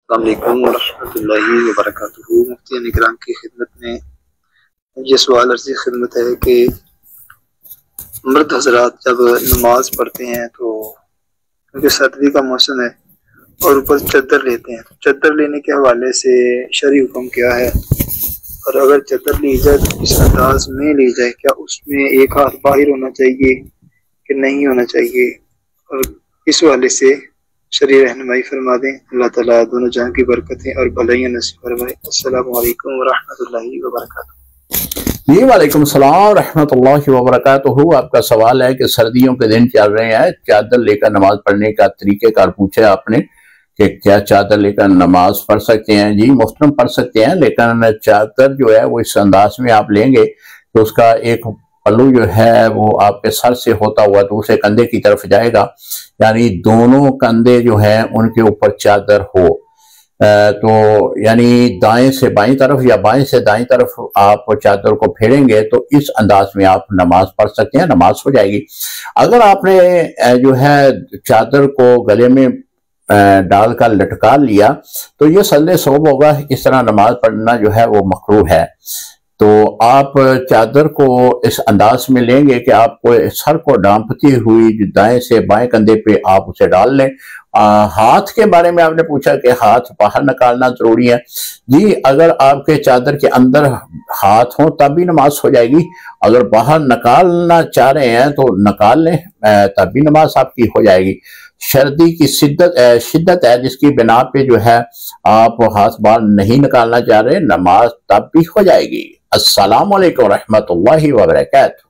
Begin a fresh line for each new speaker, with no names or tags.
السلام علیکم ورحمۃ اللہ وبرکاتہ۔ مفتی نگران کی خدمت میں یہ سوال عرضی خدمت ہے کہ مرد حضرات جب نماز پڑھتے ہیں تو کیونکہ سردی کا موسم ہے اور اوپر چادر لیتے ہیں، تو چادر لینے کے حوالے سے شرعی حکم کیا ہے؟ اور اگر چادر لی جائے تو کس انداز میں لی جائے؟ کیا اس میں ایک ہاتھ باہر ہونا چاہیے کہ نہیں ہونا چاہیے؟ اور اس حوالے سے شرعی رہنمائی فرما دیں۔ اللہ تعالیٰ دونوں جہاں کی برکتیں اور بھلائیاں نصیب فرمائے۔ السلام علیکم ورحمۃ اللہ وبرکاتہ۔
جی وعلیکم السلام ورحمۃ اللہ وبرکاتہ۔ آپ کا سوال ہے کہ سردیوں کے دن چل رہے ہیں، چادر لے کر نماز پڑھنے کا طریقہ کار پوچھا آپ نے کہ کیا چادر لے کر نماز پڑھ سکتے ہیں؟ جی محترم پڑھ سکتے ہیں، لیکن چادر جو ہے وہ اس انداز میں آپ لیں گے تو اس کا ایک پلو جو ہے وہ آپ کے سر سے ہوتا ہوا دوسرے کندھے کی طرف جائے گا، یعنی دونوں کندھے جو ہیں ان کے اوپر چادر ہو، تو یعنی دائیں سے بائیں طرف یا بائیں سے دائیں طرف آپ چادر کو پھیریں گے تو اس انداز میں آپ نماز پڑھ سکتے ہیں، نماز ہو جائے گی۔ اگر آپ نے جو ہے چادر کو گلے میں ڈال کر لٹکا لیا تو یہ سجدہ صوب ہوگا، اس طرح نماز پڑھنا جو ہے وہ مکروہ ہے۔ تو آپ چادر کو اس انداز میں لیں گے کہ آپ کو سر کو ڈانپتی ہوئی دائیں سے بائیں کندھے پہ آپ اسے ڈال لیں۔ ہاتھ کے بارے میں آپ نے پوچھا کہ ہاتھ باہر نکالنا ضروری ہے۔ جی اگر آپ کے چادر کے اندر ہاتھ ہوں تب بھی نماز ہو جائے گی، اگر باہر نکالنا چاہ رہے ہیں تو نکال لیں، تب بھی نماز آپ کی ہو جائے گی۔ سردی کی شدت ہے جس کی بنا پہ جو ہے آپ ہاتھ باہر نہیں نکالنا چاہ رہے، نماز تب بھی ہو جائے گی۔ السلام علیکم ورحمۃ اللہ وبرکاتہ۔